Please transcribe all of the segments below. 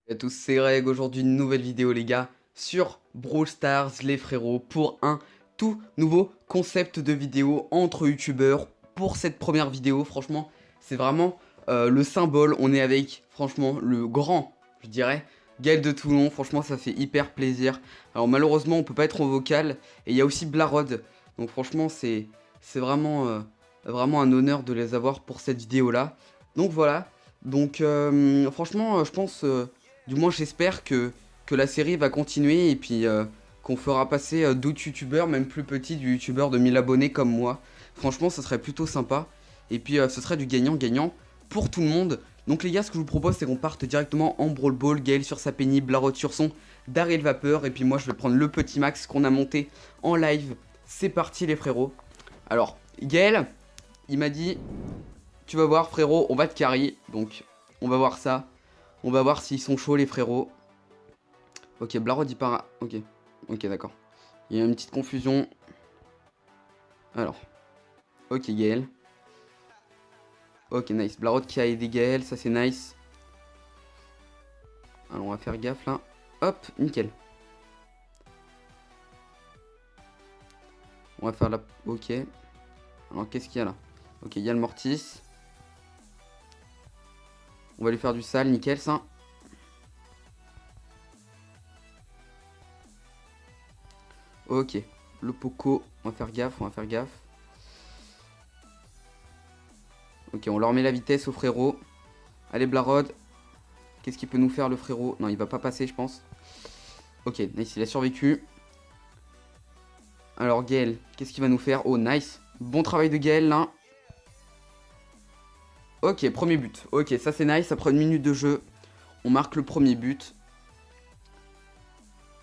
Salut à tous, c'est Greg. Aujourd'hui, une nouvelle vidéo, les gars, sur Brawl Stars, les frérots, pour un tout nouveau concept de vidéo entre youtubeurs. Pour cette première vidéo, franchement, c'est vraiment le symbole. On est avec, franchement, le grand, je dirais, Gaël de Toulon. Franchement, ça fait hyper plaisir. Alors, malheureusement, on peut pas être en vocal. Et il y a aussi Blarod. Donc, franchement, c'est vraiment, vraiment un honneur de les avoir pour cette vidéo-là. Donc, voilà. Donc, franchement, je pense. Du moins, j'espère que la série va continuer et puis qu'on fera passer d'autres youtubeurs, même plus petits, du youtubeur de 1000 abonnés comme moi. Franchement, ça serait plutôt sympa. Et puis, ce serait du gagnant-gagnant pour tout le monde. Donc, les gars, ce que je vous propose, c'est qu'on parte directement en Brawl Ball. Gaël sur sa pénible, Blarod sur son Daryl Vapeur. Et puis, moi, je vais prendre le petit max qu'on a monté en live. C'est parti, les frérots. Alors, Gaël, il m'a dit, tu vas voir, frérot, on va te carry. Donc, on va voir ça. On va voir s'ils sont chauds, les frérots. Ok, Blarod, il part. Ok, ok, d'accord. Il y a une petite confusion. Alors. Ok, Gaël. Ok, nice. Blarod qui a aidé Gaël, ça c'est nice. Alors, on va faire gaffe là. Hop, nickel. On va faire la... Ok. Alors, qu'est-ce qu'il y a là? Ok, il y a le Mortis. On va lui faire du sale, nickel ça. Ok, le Poco, on va faire gaffe, on va faire gaffe. Ok, on leur met la vitesse au frérot. Allez, Blarod. Qu'est-ce qu'il peut nous faire, le frérot? Non, il va pas passer, je pense. Ok, nice, il a survécu. Alors, Gaël, qu'est-ce qu'il va nous faire? Oh, nice. Bon travail de Gaël, là. Ok, premier but. Ok, ça c'est nice. Après une minute de jeu, on marque le premier but.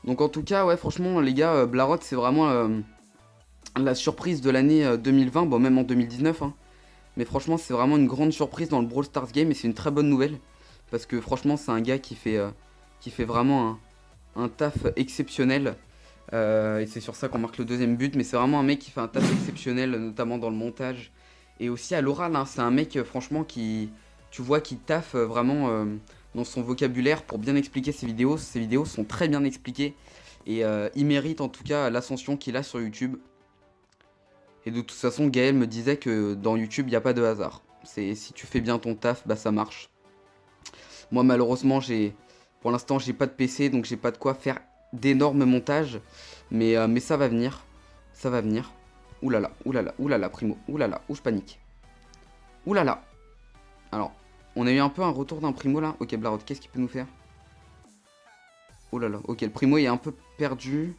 Donc, en tout cas, ouais, franchement, les gars, Blarod, c'est vraiment la surprise de l'année 2020. Bon, même en 2019, hein. Mais franchement, c'est vraiment une grande surprise dans le Brawl Stars game et c'est une très bonne nouvelle. Parce que franchement, c'est un gars qui fait vraiment un taf exceptionnel. Et c'est sur ça qu'on marque le deuxième but. Mais c'est vraiment un mec qui fait un taf exceptionnel, notamment dans le montage. Et aussi à l'oral, hein, c'est un mec, franchement, tu vois, qui taffe vraiment dans son vocabulaire pour bien expliquer ses vidéos. Ses vidéos sont très bien expliquées. Et il mérite en tout cas l'ascension qu'il a sur YouTube. Et de toute façon, Gaël me disait que dans YouTube, il n'y a pas de hasard. Si tu fais bien ton taf, bah ça marche. Moi, malheureusement, pour l'instant, j'ai pas de PC, donc j'ai pas de quoi faire d'énormes montages. Mais ça va venir. Ça va venir. Oulala, oulala, oulala, primo. Oulala, où je panique. Oulala. Alors, on a eu un peu un retour d'un primo là. Ok, Blarod, qu'est-ce qu'il peut nous faire? Oulala, ok, le primo il est un peu perdu.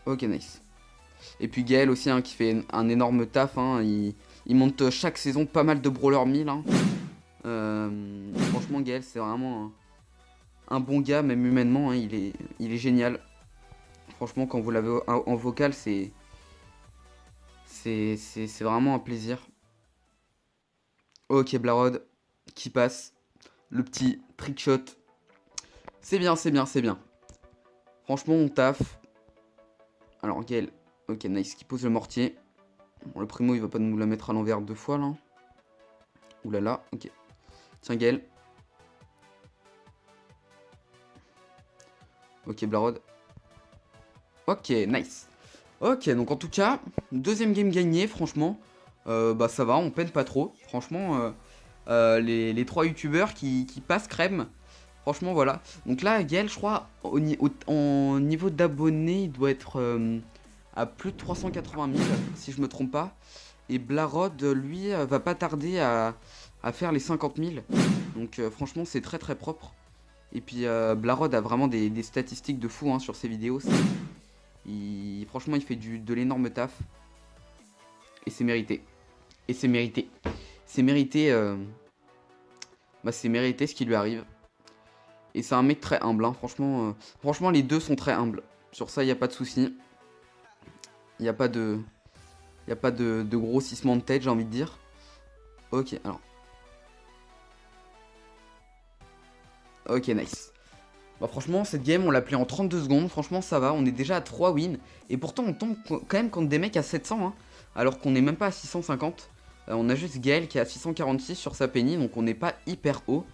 Ok, nice. Et puis Gaël aussi, hein, qui fait un énorme taf. Hein, il monte chaque saison pas mal de Brawler 1000. Hein. Franchement, Gaël, c'est vraiment un bon gars, même humainement. Hein, il est génial. Franchement, quand vous l'avez en vocal, c'est vraiment un plaisir. Ok, Blarod, qui passe. Le petit trickshot. C'est bien, c'est bien, c'est bien. Franchement, on taffe. Alors, Gaël, ok, nice, qui pose le mortier. Bon, le primo, il va pas nous la mettre à l'envers deux fois, là. Oulala, ok. Tiens, Gaël. Ok, Blarod. Ok, nice. Ok, donc en tout cas, deuxième game gagné, franchement. Bah ça va, on peine pas trop. Franchement, les trois youtubeurs qui passent crème. Franchement, voilà. Donc là, Gaël, je crois, en niveau d'abonnés, il doit être à plus de 380 000, si je me trompe pas. Et Blarod, lui, va pas tarder à faire les 50 000. Donc franchement, c'est très très propre. Et puis Blarod a vraiment des statistiques de fou hein, sur ses vidéos. Franchement, il fait de l'énorme taf. Et c'est mérité. Et c'est mérité. C'est mérité. Bah, c'est mérité ce qui lui arrive. Et c'est un mec très humble. Hein. Franchement, les deux sont très humbles. Sur ça, il n'y a pas de souci. Il n'y a pas de. Il n'y a pas de grossissement de tête, j'ai envie de dire. Ok, alors. Ok, nice. Bah franchement, cette game, on l'a pris en 32 secondes. Franchement, ça va. On est déjà à 3 wins. Et pourtant, on tombe quand même contre des mecs à 700. Hein, alors qu'on n'est même pas à 650. On a juste Gaël qui est à 646 sur sa penny, donc on n'est pas hyper haut.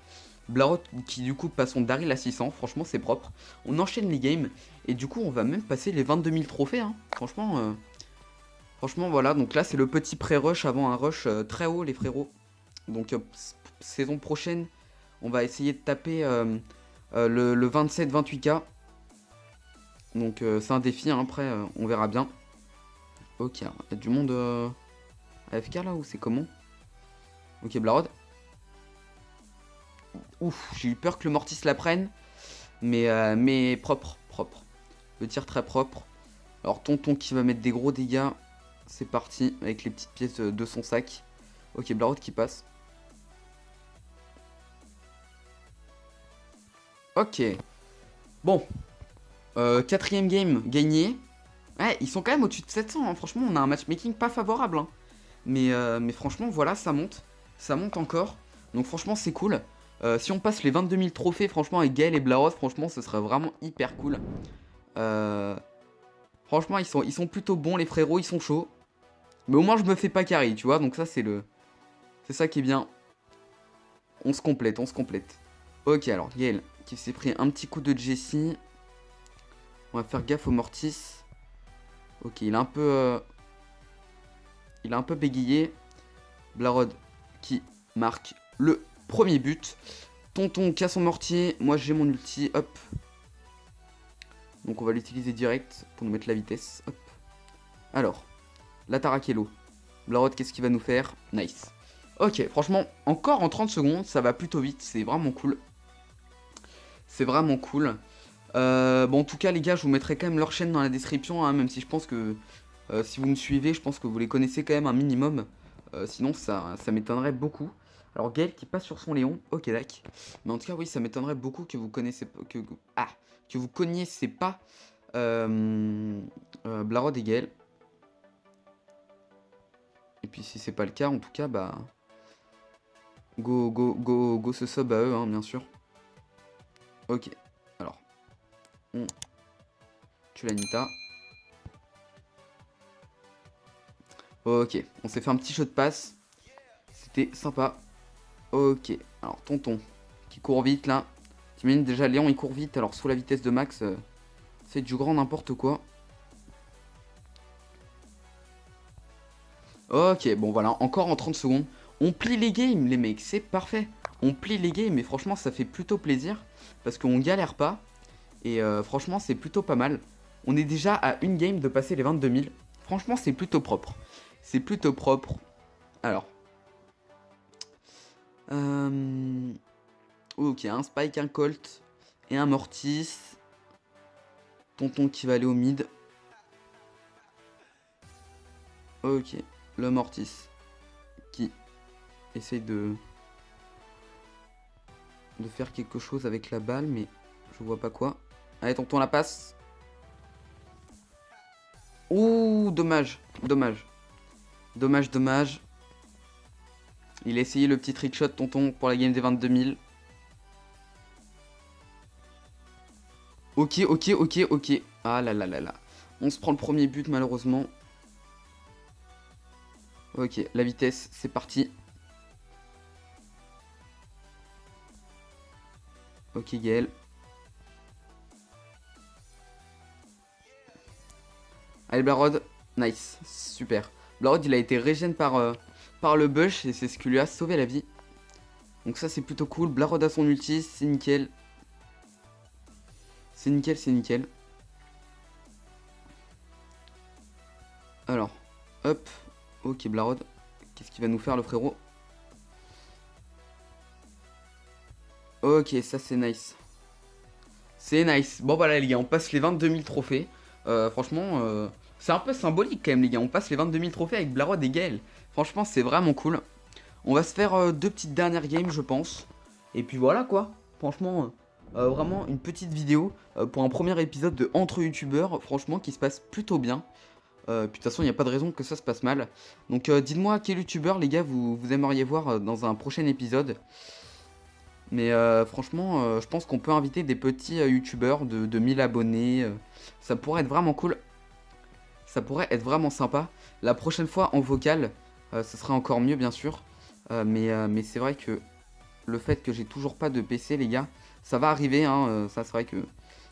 Blarod qui du coup passe son Daryl à 600, franchement c'est propre. On enchaîne les games et du coup on va même passer les 22 000 trophées, hein. Franchement, franchement voilà, donc là c'est le petit pré-rush avant un rush très haut les frérots. Donc saison prochaine on va essayer de taper le 27-28k. Donc c'est un défi, hein. Après on verra bien. Ok, il y a du monde AFK là ou c'est comment? Ok, Blarod. Ouf, j'ai eu peur que le Mortis la prenne. Mais propre, propre. Le tir très propre. Alors Tonton qui va mettre des gros dégâts. C'est parti avec les petites pièces de son sac. Ok, Blarod qui passe. Ok. Bon. Quatrième game gagné. Ouais, ils sont quand même au-dessus de 700. Hein. Franchement, on a un matchmaking pas favorable. Hein. Mais franchement, voilà, ça monte. Ça monte encore. Donc franchement, c'est cool. Si on passe les 22 000 trophées, franchement, avec Gaël et Blarod, franchement, ce serait vraiment hyper cool. Franchement, ils sont plutôt bons, les frérots, ils sont chauds. Mais au moins, je me fais pas carry, tu vois. Donc ça, c'est ça qui est bien. On se complète, on se complète. Ok, alors, Gaël, qui s'est pris un petit coup de Jessie. On va faire gaffe au Mortis. Ok, il a un peu... il a un peu bégayé. Blarod qui marque le premier but. Tonton qui a son mortier. Moi, j'ai mon ulti. Hop. Donc, on va l'utiliser direct pour nous mettre la vitesse. Hop. Alors, la Tarakello. Blarod, qu'est-ce qu'il va nous faire? Nice. Ok, franchement, encore en 30 secondes, ça va plutôt vite. C'est vraiment cool. C'est vraiment cool. Bon, en tout cas, les gars, je vous mettrai quand même leur chaîne dans la description. Hein, même si je pense que si vous me suivez, je pense que vous les connaissez quand même un minimum. Sinon, ça m'étonnerait beaucoup. Alors, Gaël qui passe sur son Léon. Ok, d'accord. Mais en tout cas, oui, ça m'étonnerait beaucoup que vous connaissez que vous connaissiez pas Blarod et Gaël. Et puis, si c'est pas le cas, en tout cas, bah... Go se sub à eux, hein, bien sûr. Ok. Alors. On tue la Nita. Ok. On s'est fait un petit jeu de passe. C'était sympa. Ok. Alors, Tonton. Qui court vite, là. T'imagines déjà, Léon, il court vite. Alors, sous la vitesse de Max, c'est du grand n'importe quoi. Ok. Bon, voilà. Encore en 30 secondes. On plie les games, les mecs. C'est parfait. On plie les games. Et franchement, ça fait plutôt plaisir. Parce qu'on galère pas. Et franchement, c'est plutôt pas mal. On est déjà à une game de passer les 22 000. Franchement, c'est plutôt propre. C'est plutôt propre. Alors. Ok, un Spike, un Colt et un Mortis. Tonton qui va aller au mid. Ok, le Mortis qui essaye de faire quelque chose avec la balle, mais je vois pas quoi. Allez, Tonton la passe. Ouh, dommage, dommage. Dommage, dommage. Il a essayé le petit trickshot, Tonton, pour la game des 22 000. Ok, ok, ok, ok. Ah là là là là. On se prend le premier but, malheureusement. Ok, la vitesse, c'est parti. Ok, Gaël. Allez, Blarod. Nice, super. Blarod, il a été régène par le bush et c'est ce qui lui a sauvé la vie. Donc ça, c'est plutôt cool. Blarod a son ulti, c'est nickel. C'est nickel, c'est nickel. Alors, hop. Ok, Blarod. Qu'est-ce qu'il va nous faire, le frérot? Ok, ça c'est nice. C'est nice. Bon, voilà, les gars, on passe les 22 000 trophées. Franchement, c'est un peu symbolique quand même, les gars. On passe les 22 000 trophées avec Blarod et Gaël. Franchement, c'est vraiment cool. On va se faire deux petites dernières games, je pense. Et puis voilà, quoi. Franchement, vraiment une petite vidéo pour un premier épisode de Entre youtubeurs. Franchement, qui se passe plutôt bien. Puis de toute façon, il n'y a pas de raison que ça se passe mal. Donc, dites-moi quel youtubeur, les gars, vous aimeriez voir dans un prochain épisode. Mais franchement, je pense qu'on peut inviter des petits youtubeurs de 1000 abonnés. Ça pourrait être vraiment cool. Ça pourrait être vraiment sympa. La prochaine fois en vocal, ce serait encore mieux bien sûr. Mais c'est vrai que le fait que j'ai toujours pas de PC les gars, ça va arriver hein, ça c'est vrai que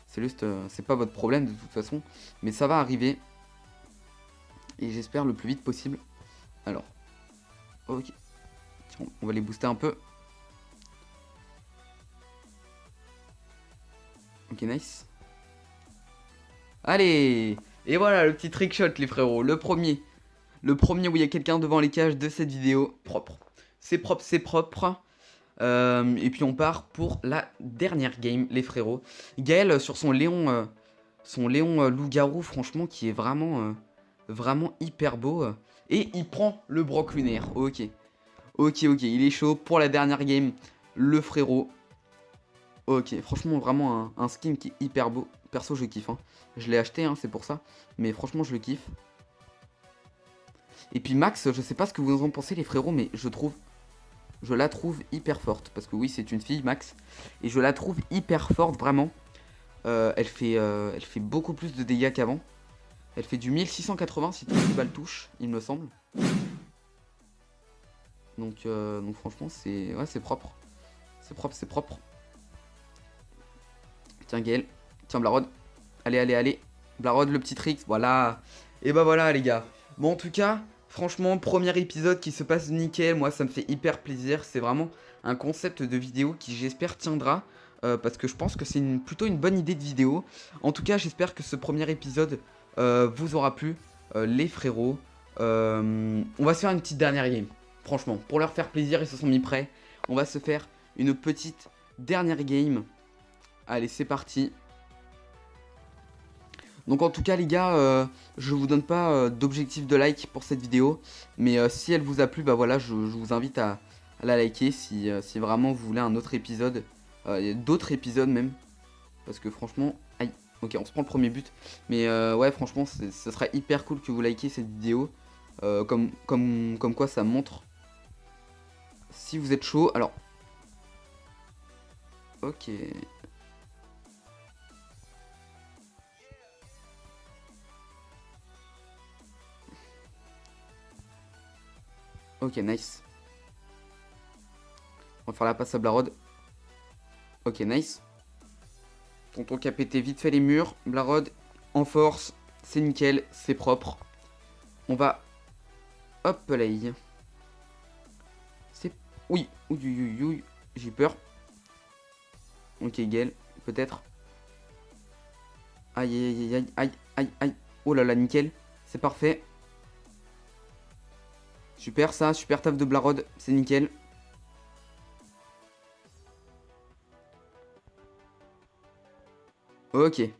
c'est juste, c'est pas votre problème de toute façon, mais ça va arriver. Et j'espère le plus vite possible. Alors, ok, tiens, on va les booster un peu. Ok, nice. Allez, et voilà le petit trickshot les frérots, le premier. Le premier où il y a quelqu'un devant les cages de cette vidéo. Propre. C'est propre, c'est propre. Et puis on part pour la dernière game, les frérots. Gaël sur son Léon loup-garou, franchement, qui est vraiment, vraiment hyper beau. Et il prend le broc lunaire. Ok. Ok, il est chaud pour la dernière game, le frérot. Ok, franchement, vraiment un skin qui est hyper beau. Perso, je kiffe. Hein. Je l'ai acheté, hein, c'est pour ça. Mais franchement, je le kiffe. Et puis Max, je sais pas ce que vous en pensez, les frérots, mais je la trouve hyper forte. Parce que oui, c'est une fille, Max. Et je la trouve hyper forte, vraiment. Elle fait beaucoup plus de dégâts qu'avant. Elle fait du 1680 si toutes les balles touchent, il me semble. Donc franchement, c'est propre. C'est propre, c'est propre. Tiens, Gaël. Tiens, Blarod. Allez. Blarod, le petit tricks. Voilà. Et bah voilà, les gars. Bon, en tout cas, franchement, premier épisode qui se passe nickel. Moi, ça me fait hyper plaisir. C'est vraiment un concept de vidéo qui, j'espère, tiendra. Parce que je pense que c'est plutôt une bonne idée de vidéo. En tout cas, j'espère que ce premier épisode vous aura plu. Les frérots. On va se faire une petite dernière game. Franchement, pour leur faire plaisir, ils se sont mis prêts. On va se faire une petite dernière game. Allez, c'est parti. Donc en tout cas les gars, je vous donne pas d'objectif de like pour cette vidéo. Mais si elle vous a plu, bah voilà, je vous invite à la liker si vraiment vous voulez un autre épisode. D'autres épisodes même. Parce que franchement, aïe, ok on se prend le premier but. Mais ouais franchement, ce serait hyper cool que vous likiez cette vidéo. Comme quoi ça montre si vous êtes chaud. Alors, ok. Ok, nice. On va faire la passe à Blarod. Ok, nice. Tonton qui a pété vite fait les murs. Blarod en force. C'est nickel, c'est propre. On va... Hop là. C'est... Oui, j'ai peur. Ok, Gaël, peut-être. Aïe. Oh là là, nickel. C'est parfait. Super ça, super taf de Blarod, c'est nickel. Ok. Et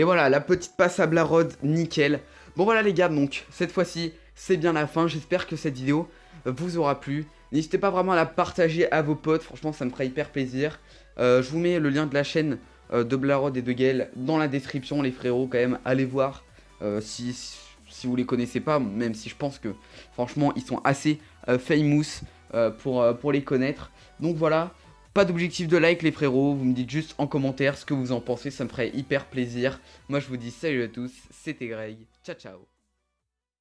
voilà, la petite passe à Blarod, nickel. Bon voilà les gars, donc cette fois-ci, c'est bien la fin. J'espère que cette vidéo vous aura plu. N'hésitez pas vraiment à la partager à vos potes, franchement ça me ferait hyper plaisir. Je vous mets le lien de la chaîne de Blarod et de Gaël dans la description, les frérots, quand même, allez voir si vous les connaissez pas, même si je pense que franchement ils sont assez famous pour les connaître. Donc voilà, pas d'objectif de like les frérots, vous me dites juste en commentaire ce que vous en pensez, ça me ferait hyper plaisir. Moi je vous dis salut à tous, c'était Greg, ciao ciao.